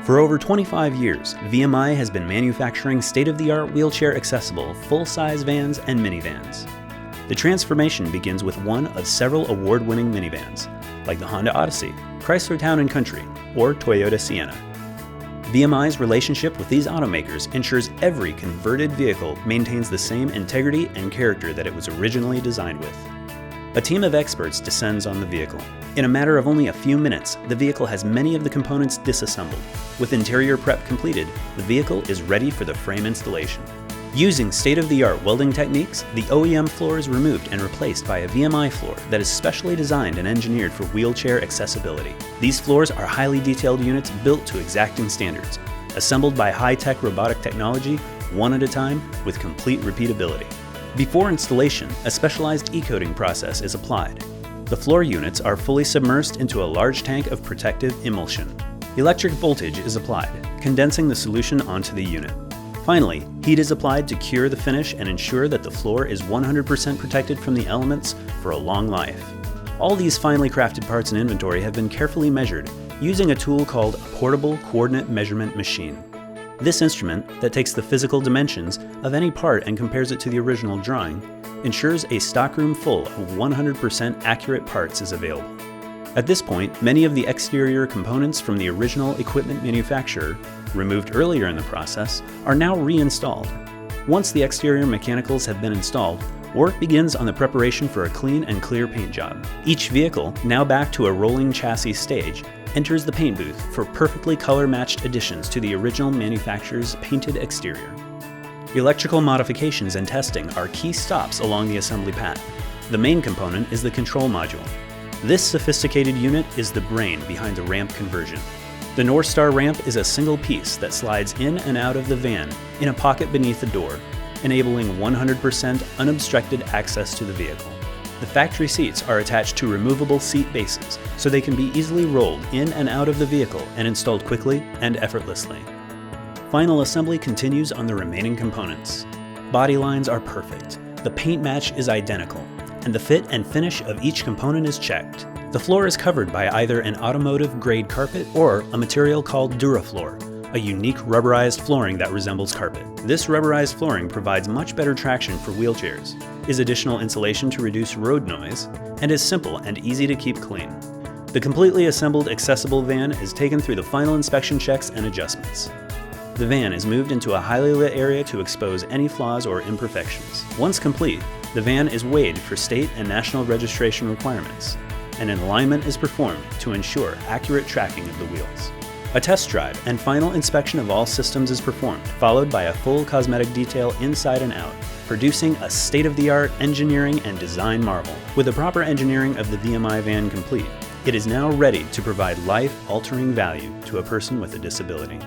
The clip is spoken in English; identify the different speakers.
Speaker 1: For over 25 years, VMI has been manufacturing state-of-the-art wheelchair-accessible full-size vans and minivans. The transformation begins with one of several award-winning minivans, like the Honda Odyssey, Chrysler Town & Country, or Toyota Sienna. VMI's relationship with these automakers ensures every converted vehicle maintains the same integrity and character that it was originally designed with. A team of experts descends on the vehicle. In a matter of only a few minutes, the vehicle has many of the components disassembled. With interior prep completed, the vehicle is ready for the frame installation. Using state-of-the-art welding techniques, the OEM floor is removed and replaced by a VMI floor that is specially designed and engineered for wheelchair accessibility. These floors are highly detailed units built to exacting standards, assembled by high-tech robotic technology, one at a time, with complete repeatability. Before installation, a specialized e-coating process is applied. The floor units are fully submersed into a large tank of protective emulsion. Electric voltage is applied, condensing the solution onto the unit. Finally, heat is applied to cure the finish and ensure that the floor is 100% protected from the elements for a long life. All these finely crafted parts in inventory have been carefully measured using a tool called a portable coordinate measurement machine. This instrument, that takes the physical dimensions of any part and compares it to the original drawing, ensures a stockroom full of 100% accurate parts is available. At this point, many of the exterior components from the original equipment manufacturer, removed earlier in the process, are now reinstalled. Once the exterior mechanicals have been installed, work begins on the preparation for a clean and clear paint job. Each vehicle, now back to a rolling chassis stage, enters the paint booth for perfectly color-matched additions to the original manufacturer's painted exterior. Electrical modifications and testing are key stops along the assembly path. The main component is the control module. This sophisticated unit is the brain behind the ramp conversion. The Northstar ramp is a single piece that slides in and out of the van in a pocket beneath the door, enabling 100% unobstructed access to the vehicle. The factory seats are attached to removable seat bases, so they can be easily rolled in and out of the vehicle and installed quickly and effortlessly. Final assembly continues on the remaining components. Body lines are perfect, the paint match is identical, and the fit and finish of each component is checked. The floor is covered by either an automotive-grade carpet or a material called DuraFloor, a unique rubberized flooring that resembles carpet. This rubberized flooring provides much better traction for wheelchairs, is additional insulation to reduce road noise, and is simple and easy to keep clean. The completely assembled accessible van is taken through the final inspection checks and adjustments. The van is moved into a highly lit area to expose any flaws or imperfections. Once complete, the van is weighed for state and national registration requirements, and an alignment is performed to ensure accurate tracking of the wheels. A test drive and final inspection of all systems is performed, followed by a full cosmetic detail inside and out, producing a state-of-the-art engineering and design marvel. With the proper engineering of the VMI van complete, it is now ready to provide life-altering value to a person with a disability.